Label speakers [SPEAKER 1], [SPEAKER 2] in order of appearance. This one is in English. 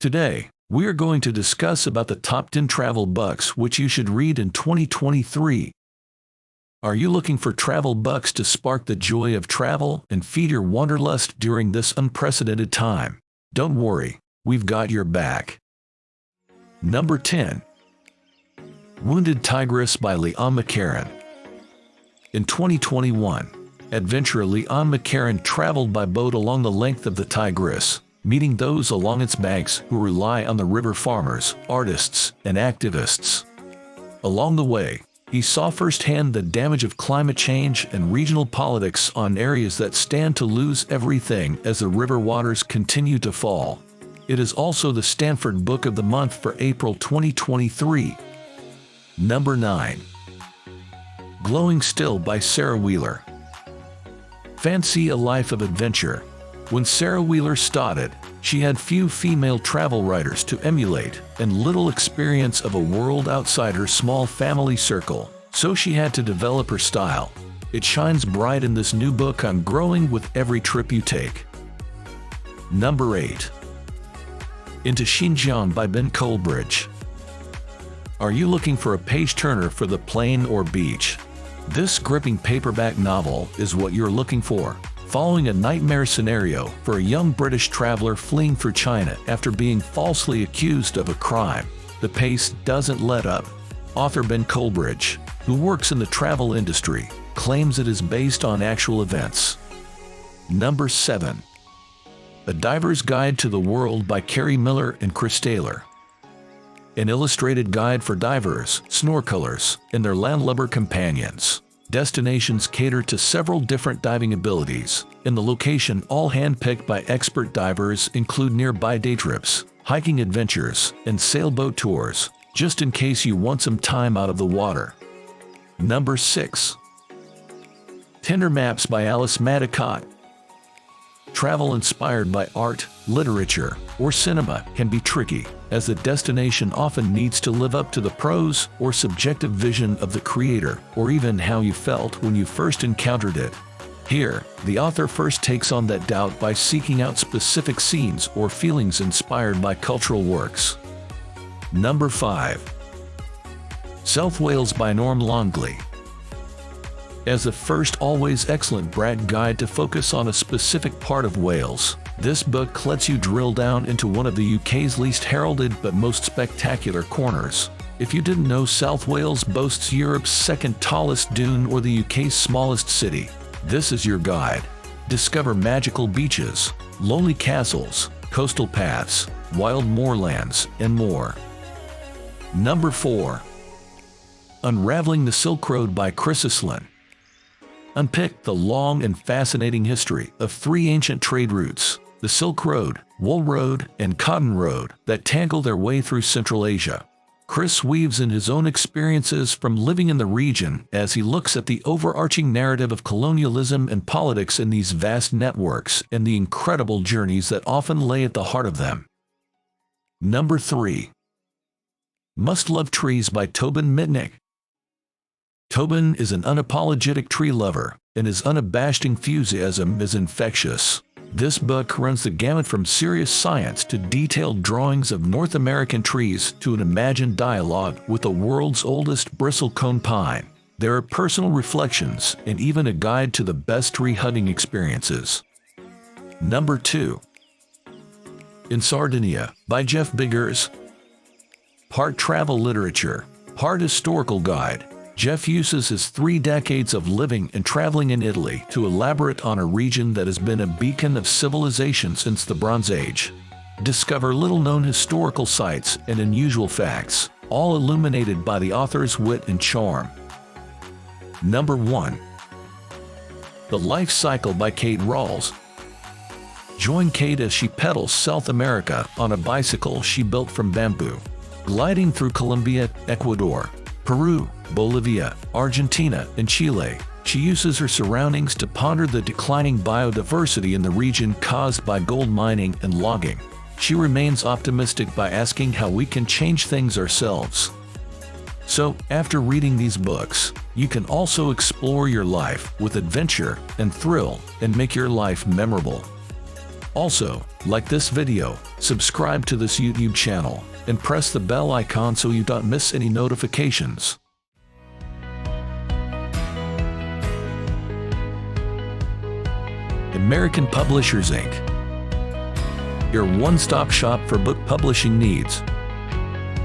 [SPEAKER 1] Today, we are going to discuss about the top 10 travel books which you should read in 2023. Are you looking for travel books to spark the joy of travel and feed your wanderlust during this unprecedented time? Don't worry, we've got your back. Number 10. Wounded Tigris by Leon McCarran. In 2021, adventurer Leon McCarran traveled by boat along the length of the Tigris, meeting those along its banks who rely on the river farmers, artists, and activists. Along the way, he saw firsthand the damage of climate change and regional politics on areas that stand to lose everything as the river waters continue to fall. It is also the Stanford Book of the Month for April 2023. Number 9. Glowing Still by Sarah Wheeler. Fancy a life of adventure. When Sarah Wheeler started, she had few female travel writers to emulate and little experience of a world outside her small family circle, so she had to develop her style. It shines bright in this new book on growing with every trip you take. Number 8. Into Xinjiang by Ben Coleridge. Are you looking for a page-turner for the plain or beach? This gripping paperback novel is what you're looking for, following a nightmare scenario for a young British traveler fleeing for China after being falsely accused of a crime. The pace doesn't let up. Author Ben Coleridge, who works in the travel industry, claims it is based on actual events. Number 7. A Diver's Guide to the World by Carrie Miller and Chris Taylor. An illustrated guide for divers, snorkelers, and their landlubber companions. Destinations cater to several different diving abilities, and the location all handpicked by expert divers include nearby day trips, hiking adventures, and sailboat tours, just in case you want some time out of the water. Number 6. Tender Maps by Alice Madicott. Travel inspired by art, literature, or cinema can be tricky, as the destination often needs to live up to the prose or subjective vision of the creator, or even how you felt when you first encountered it. Here, the author first takes on that doubt by seeking out specific scenes or feelings inspired by cultural works. Number 5. South Wales by Norm Longley. As the first always excellent brag guide to focus on a specific part of Wales, this book lets you drill down into one of the UK's least heralded but most spectacular corners. If you didn't know, South Wales boasts Europe's second tallest dune or the UK's smallest city, this is your guide. Discover magical beaches, lonely castles, coastal paths, wild moorlands, and more. Number 4. Unraveling the Silk Road by Chris Islin. Unpick the long and fascinating history of 3 ancient trade routes, the Silk Road, Wool Road, and Cotton Road, that tangle their way through Central Asia. Chris weaves in his own experiences from living in the region as he looks at the overarching narrative of colonialism and politics in these vast networks and the incredible journeys that often lay at the heart of them. Number 3. Must Love Trees by Tobin Mitnick. Tobin is an unapologetic tree lover, and his unabashed enthusiasm is infectious. This book runs the gamut from serious science to detailed drawings of North American trees to an imagined dialogue with the world's oldest bristlecone pine. There are personal reflections and even a guide to the best tree hugging experiences. Number 2. In Sardinia by Jeff Biggers. Part travel literature, part historical guide, Jeff uses his 3 decades of living and traveling in Italy to elaborate on a region that has been a beacon of civilization since the Bronze Age. Discover little-known historical sites and unusual facts, all illuminated by the author's wit and charm. Number 1. The Life Cycle by Kate Rawls. Join Kate as she pedals South America on a bicycle she built from bamboo, gliding through Colombia, Ecuador, Peru, Bolivia, Argentina, and Chile. She uses her surroundings to ponder the declining biodiversity in the region caused by gold mining and logging. She remains optimistic by asking how we can change things ourselves. So, after reading these books, you can also explore your life with adventure and thrill and make your life memorable. Also, like this video, subscribe to this YouTube channel, and press the bell icon so you don't miss any notifications. American Publishers Inc., your one-stop shop for book publishing needs.